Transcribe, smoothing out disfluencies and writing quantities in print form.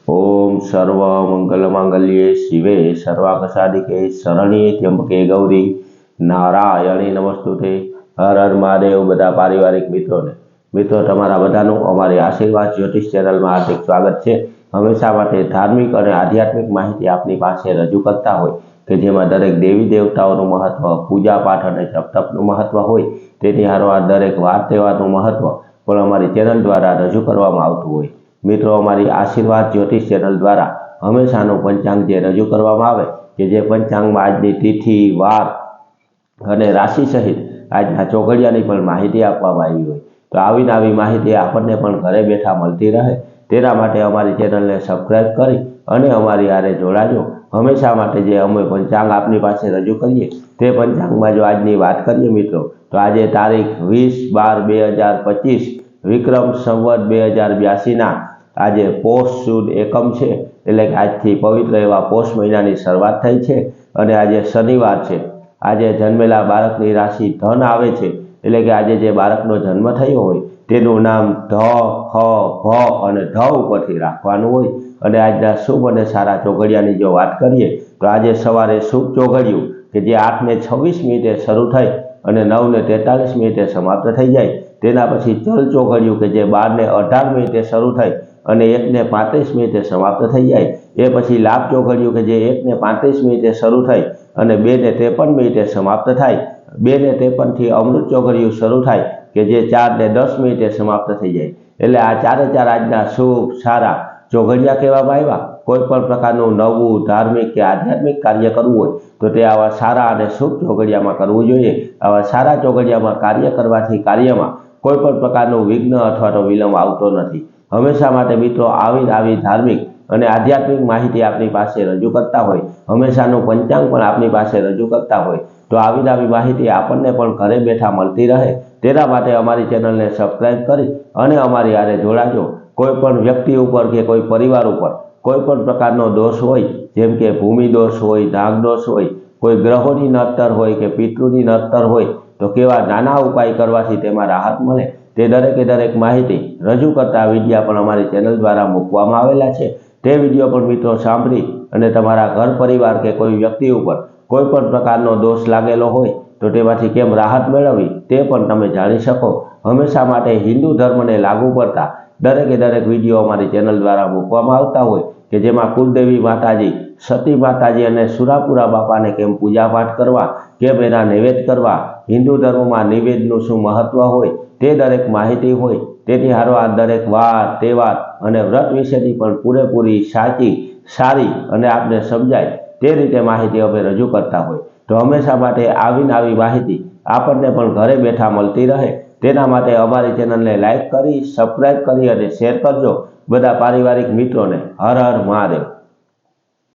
ओम सर्व मंगल मांगल्ये शिवे सर्वाकसादिके शरण्ये त्र्यंबके गौरी नारायणी नमस्तुते। हर हर महादेव। बधा पारिवारिक मित्रों तमारा बधानुं अमारी आशीर्वाद ज्योतिष चेनल में हार्दिक स्वागत है। हमेशा माटे धार्मिक और आध्यात्मिक माहिती आपनी पासे रजू करता होय के जेमां दरेक देवी देवताओनुं महत्व, पूजा पाठ और जप तपनुं महत्व होय तेनी हारोहार दरेक वार तहेवारनुं महत्व पण अमारी चेनल द्वारा रजू करवामां आवतुं होय। मित्रों अमारी आशीर्वाद ज्योतिष चेनल द्वारा हमेशानु पंचांग जे रजू करवामां आवे के जे पंचांग में आजनी तिथि, वार अने राशि सहित आजना चौघड़ियानी पण माहिती आपवामां आवी होय तो आवी नवी माहिती आपने पण घरे बैठा मळती रहे तेना माटे अमारी चेनल ने सब्सक्राइब करी अने अमारी हारे जोड़ाजो। हमेशा माटे जे अमे पंचांग आपनी पासे रजू करीए ते पंचांग में जो आजनी वात करीए मित्रों तो आज तारीख 20/12/2025 विक्रम संवत 2082 ना आज पोष सुद एकम है एटले के आजथी पवित्र एवा पोष महीनानी शरूआत थई छे अने आज शनिवार है। आज जन्मेला बाळकनी राशि धन आवे छे एटले के आज जे बाळकनो जन्म थयो होय तेनुं नाम ध, फ, भ अने ध उपरथी राखवानुं होय। अने आजना शुभ अने सारा चौघड़ियानी जो वात करीए तो आज सवारे शुभ चौघड़ियुं के जे 8:26 शरू थई अने 9:43 समाप्त थई जाय तेना पछी चल चौघड़ियुं के जे 12:18 शरू थई अने 1:35 समाप्त थई जाय ए पछी लाभ चौघड़ियुं के जे 1:35 शरू थई अने 2:53 समाप्त थाय। 2:53 थी अमृत चौघड़ियुं शरू थाय के जे 4:10 समाप्त थई जाय। एटले आ चारे चार आजना शुभ सारा चौघड़िया कहेवामां आव्या। कोईपण प्रकारनुं नवुं धार्मिक के आध्यात्मिक कार्य करवुं होय तो ते आवा सारा अने शुभ चौघड़ियामां करवुं जोईए। आवा सारा चौघड़ियामां कार्य करवाथी कार्यमां कोईपण प्रकारनुं विघ्न अथवा तो विलंब आवतो नथी। हमेशा माटे मित्रों आवी धार्मिक अने आध्यात्मिक माहिती आपनी पासे रजू करता होय, हमेशानुं पंचांग पण आपनी पासे रजू करता होय तो आवी नवी माहिती आपने पण घरे बैठा मळती रहे तेना माटे अमारी चेनल ने सब्सक्राइब करी अने अमारी हारे जोड़ाजो। कोईपण व्यक्ति उपर के कोई परिवार उपर कोईपण प्रकारनो दोष होय जेम के भूमि दोष होय, नाग दोष होय, कोई ग्रहोनी नड़तर होय के पितृनी नड़तर होय तो केवा नाना उपाय करवाथी तेमां राहत मळे ते दरेके दरेक माहिती रजू करता विडिया पण अमारी चेनल द्वारा मूकवामां आवेला छे। ते विडियो पण मित्रों सांभळी अने तमारा घर परिवार के कोई व्यक्ति उपर कोईपण प्रकारनो दोष लागेलो होय तो तेमांथी केम राहत मेळववी ते पण तमे जाणी शको। हमेशा माटे हिंदू धर्म ने लागू पड़ता दरेके दरेक विडियो अमारी चेनल द्वारा मूकवामां आवता होय के जेमां कुलदेवी माताजी, सती माताजी अने सुरापुरा बापा ने केम पूजा पाठ करवा, केम एना नैवेद्य करवा, हिंदू धर्म में नैवेद्यनुं शुं महत्व होय ते दरेक माहिती होय तेनी हारोहार दरेक वार तहेवार अने व्रत विशेनी पण पूरेपूरी साची सारी अने आपने समजाय ते रीते माहिती अमे रजू करता होय तो हमेशा माटे आवी नवी माहिती आपने पण घरे बैठा मळती रहे तेना माटे अमारी चेनल ने लाइक करी, सब्सक्राइब करी अने शेर करजो। बधा पारिवारिक मित्रों ने हर हर महादेव।